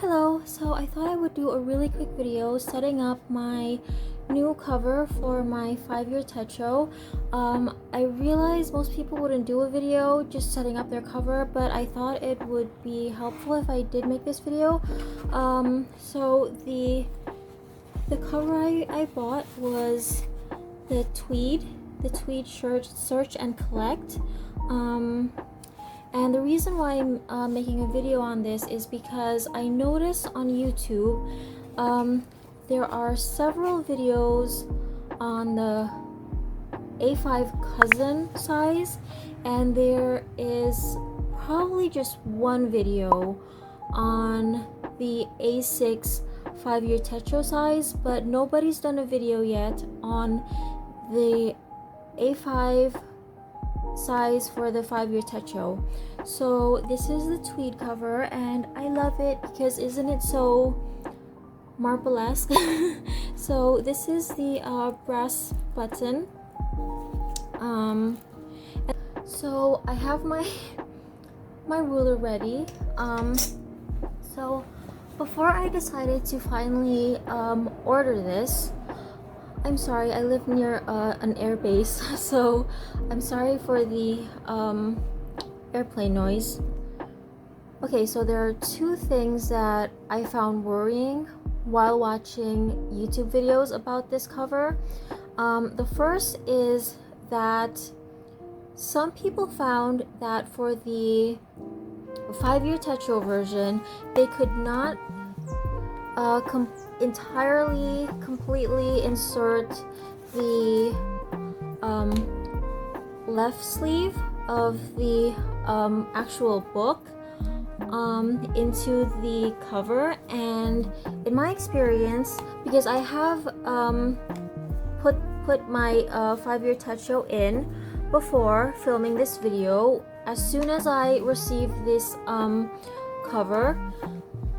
Hello, so I thought I would do a really quick video setting up my new cover for my 5-year Techo. I realized most people wouldn't do a video just setting up their cover, but I thought it would be helpful if I did make this video. So the cover I bought was the tweed shirt search and collect. And the reason why I'm making a video on this is because I noticed on YouTube there are several videos on the A5 cousin size, and there is probably just one video on the A6 5-year Techo size, but nobody's done a video yet on the A5 size for the 5-year Techo. So this is the tweed cover and I love it because isn't it so marble-esque? So this is the brass button. So I have my ruler ready. So before I decided to finally order this, I'm sorry, I live near an air base, so I'm sorry for the airplane noise. Okay, so there are two things that I found worrying while watching YouTube videos about this cover. The first is that some people found that for the 5-year Techo version, they could not completely insert the left sleeve of the actual book into the cover. And in my experience, because I have put my 5-year Techo in before filming this video, as soon as I received this cover,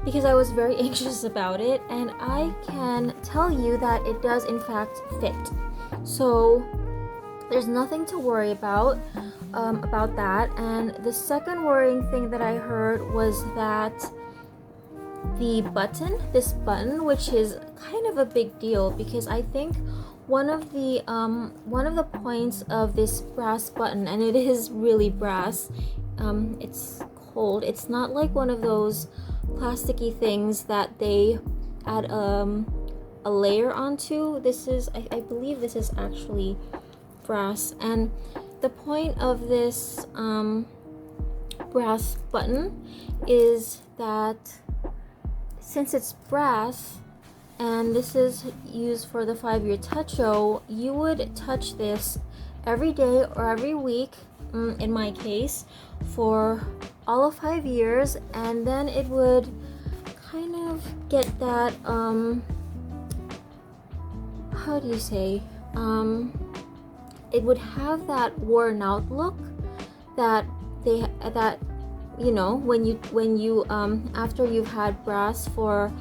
because I was very anxious about it, and I can tell you that it does in fact fit. So there's nothing to worry about that. And the second worrying thing that I heard was that this button, which is kind of a big deal, because I think one of the points of this brass button, and it is really brass, it's cold. It's not like one of those plasticky things that they add a layer onto. This is, I believe this is actually brass, and the point of this brass button is that since it's brass and this is used for the 5-year Techo, you would touch this every day or every week, in my case, for all of 5 years, and then it would kind of get that how do you say, it would have that worn out look that you know, when you after you've had brass for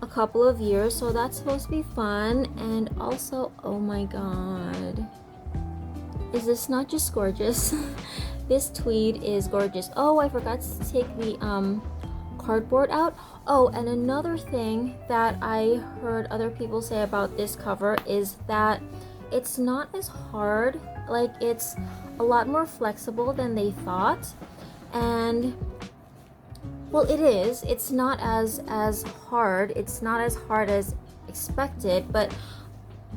a couple of years. So that's supposed to be fun. And also, oh my god, is this not just gorgeous? This tweed is gorgeous. Oh, I forgot to take the cardboard out. Oh, and another thing that I heard other people say about this cover is that it's not as hard. Like, it's a lot more flexible than they thought. And well, it is. It's not as hard. It's not as hard as expected, but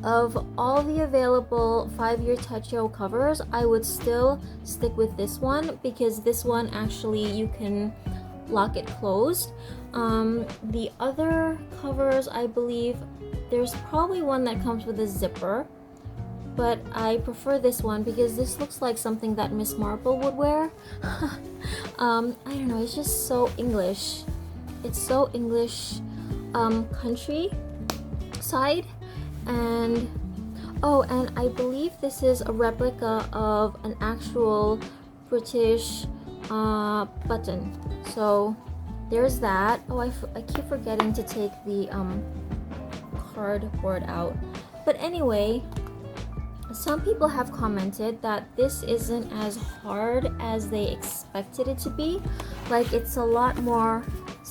of all the available 5-year Techo covers, I would still stick with this one, because this one actually you can lock it closed. The other covers, I believe there's probably one that comes with a zipper, but I prefer this one because this looks like something that Miss Marple would wear. I don't know, it's just so English. It's so English country side. And oh, and I believe this is a replica of an actual British button. So there's that. Oh, I keep forgetting to take the cardboard out. But anyway, some people have commented that this isn't as hard as they expected it to be. Like, it's a lot more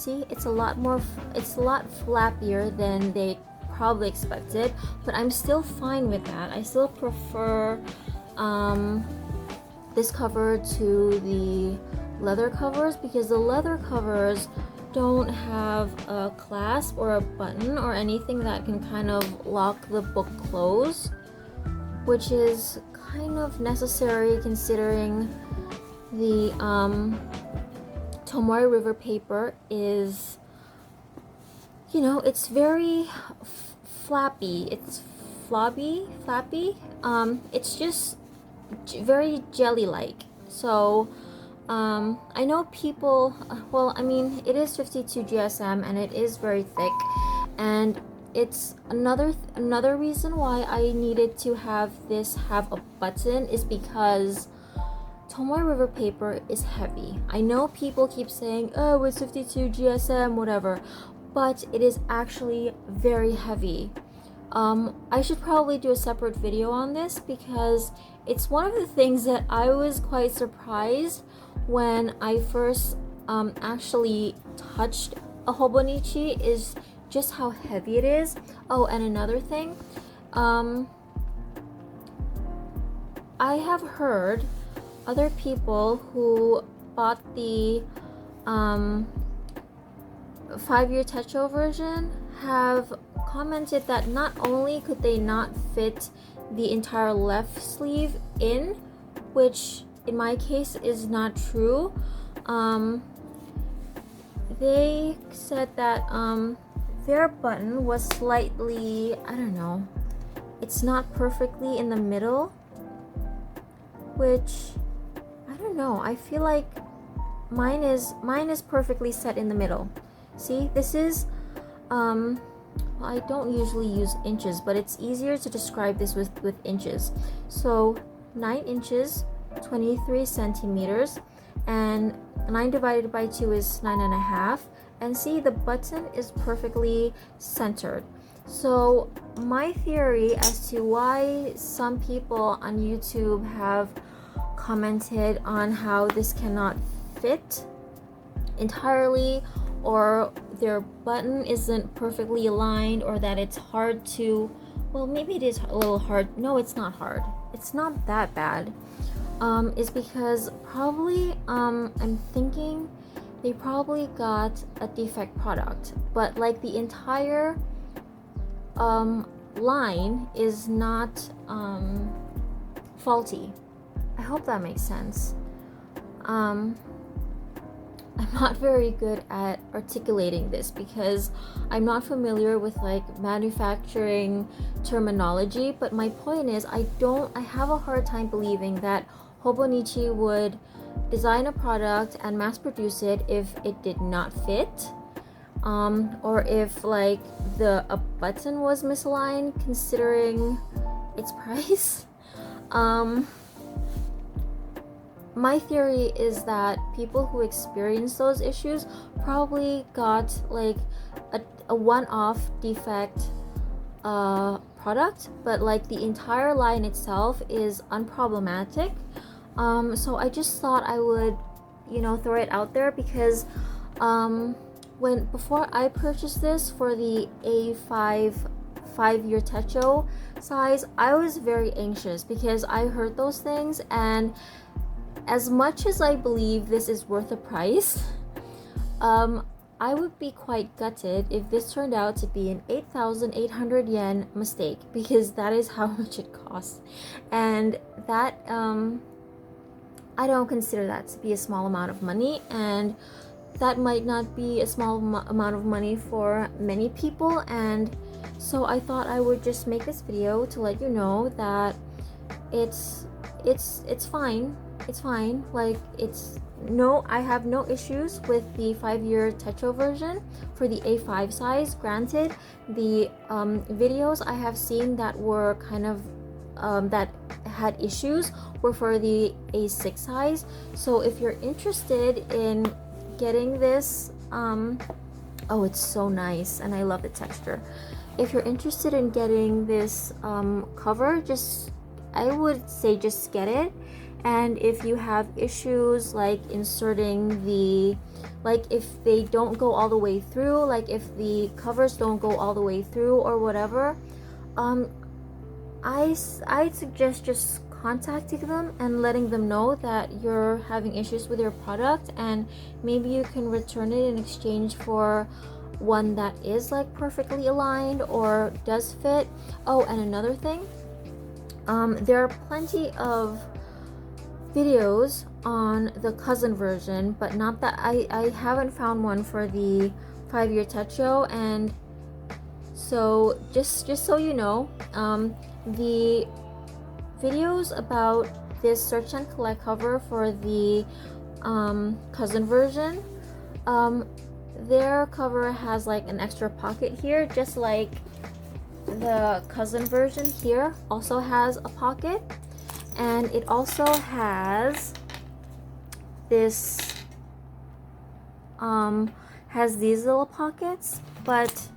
see, it's a lot flappier than they probably expected, but I'm still fine with that. I still prefer this cover to the leather covers, because the leather covers don't have a clasp or a button or anything that can kind of lock the book closed, which is kind of necessary considering the Tomoe River paper is, you know, it's very flappy. It's flappy. It's just very jelly-like. So I know people, well, I mean, it is 52 GSM and it is very thick, and it's another reason why I needed to have this have a button is because Tomoe River paper is heavy. I know people keep saying, oh, it's 52 GSM, whatever, but it is actually very heavy. I should probably do a separate video on this, because it's one of the things that I was quite surprised when I first actually touched a Hobonichi, is just how heavy it is. Oh, and another thing, I have heard other people who bought the 5-year Techo version have commented that not only could they not fit the entire left sleeve in, which in my case is not true, they said that their button was slightly, I don't know, it's not perfectly in the middle, which I don't know, I feel like mine is perfectly set in the middle. See, this is well, I don't usually use inches, but it's easier to describe this with inches. So 9 inches, 23 centimeters, and 9 divided by 2 is 9.5. And see, the button is perfectly centered. So my theory as to why some people on YouTube have commented on how this cannot fit entirely, or their button isn't perfectly aligned, or that it's hard to, well, maybe it is a little hard. No, it's not hard. It's not that bad. Is because probably I'm thinking they probably got a defect product, but like the entire line is not faulty. I hope that makes sense. I'm not very good at articulating this because I'm not familiar with like manufacturing terminology, but my point is I have a hard time believing that Hobonichi would design a product and mass produce it if it did not fit, or if like a button was misaligned considering its price. My theory is that people who experience those issues probably got like a one-off defect product, but like the entire line itself is unproblematic. So I just thought I would, you know, throw it out there because before I purchased this for the A5 5-year Techo size, I was very anxious because I heard those things, and as much as I believe this is worth the price, I would be quite gutted if this turned out to be an 8,800 yen mistake, because that is how much it costs. And that, I don't consider that to be a small amount of money, and that might not be a small amount of money for many people. And so I thought I would just make this video to let you know that it's fine. It's fine. Like, I have no issues with the 5-year Techo version for the A5 size. Granted, the videos I have seen that were kind of that had issues were for the A6 size. So if you're interested in getting this, oh, it's so nice and I love the texture. If you're interested in getting this cover, I would say just get it. And if you have issues like inserting the, like if they don't go all the way through, like if the covers don't go all the way through or whatever, I'd suggest just contacting them and letting them know that you're having issues with your product, and maybe you can return it in exchange for one that is like perfectly aligned or does fit. Oh, and another thing, there are plenty of videos on the cousin version, but not that I haven't found one for the 5-year Techo. And so just so you know, the videos about this search and collect cover for the cousin version, their cover has like an extra pocket here, just like the cousin version here also has a pocket. And it also has this has these little pockets, but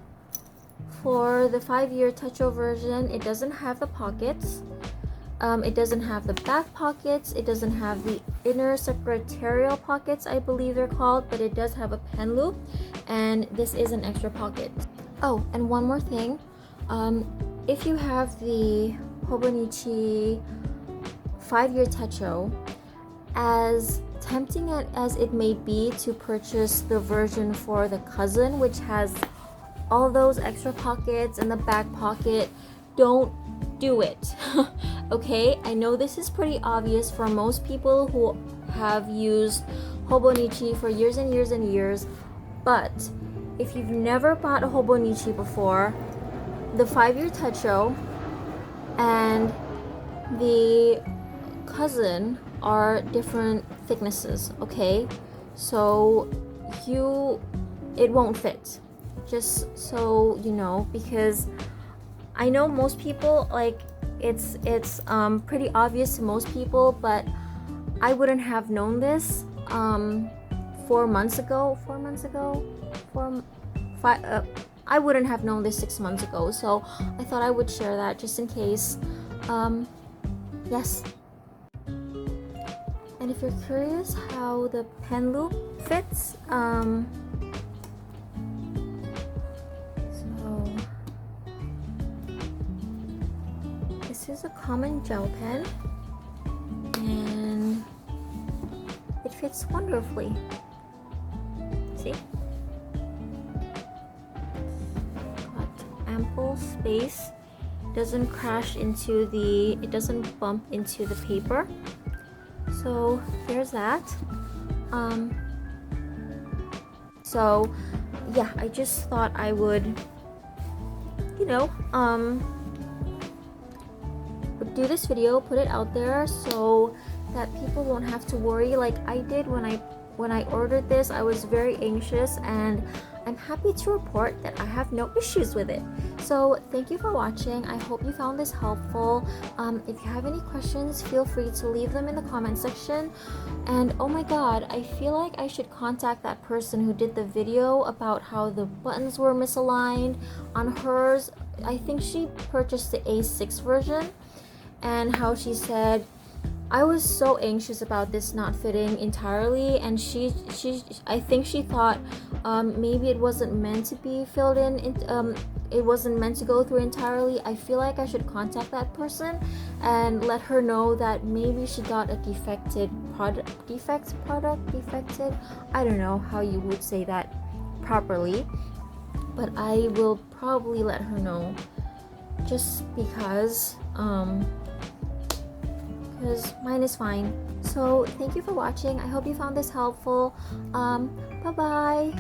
for the 5-year Techo version, it doesn't have the pockets. It doesn't have the back pockets. It doesn't have the inner secretarial pockets, I believe they're called, but it does have a pen loop, and this is an extra pocket. Oh, and one more thing. If you have the Hobonichi 5-year Techo, as tempting as it may be to purchase the version for the cousin, which has all those extra pockets and the back pocket, don't do it. Okay, I know this is pretty obvious for most people who have used Hobonichi for years and years and years, but if you've never bought a Hobonichi before, the 5-year Techo and the cousin are different thicknesses, okay? So it won't fit, just so you know, because I know most people, like, it's pretty obvious to most people, but I wouldn't have known this 4 months ago, I wouldn't have known this 6 months ago, so I thought I would share that just in case. Yes. And if you're curious how the pen loop fits, so this is a common gel pen, and it fits wonderfully. See? Got ample space. Doesn't crash into it doesn't bump into the paper. So there's that. So yeah, I just thought I would, do this video, put it out there so that people won't have to worry like I did when I ordered this. I was very anxious, and I'm happy to report that I have no issues with it. So thank you for watching. I hope you found this helpful. If you have any questions, feel free to leave them in the comment section. And oh my god, I feel like I should contact that person who did the video about how the buttons were misaligned on hers. I think she purchased the A6 version, and how she said, I was so anxious about this not fitting entirely, and I think she thought maybe it wasn't meant to be filled in, it wasn't meant to go through entirely. I feel like I should contact that person and let her know that maybe she got a defected product, I don't know how you would say that properly, but I will probably let her know, just because mine is fine. So thank you for watching. I hope you found this helpful. Bye bye.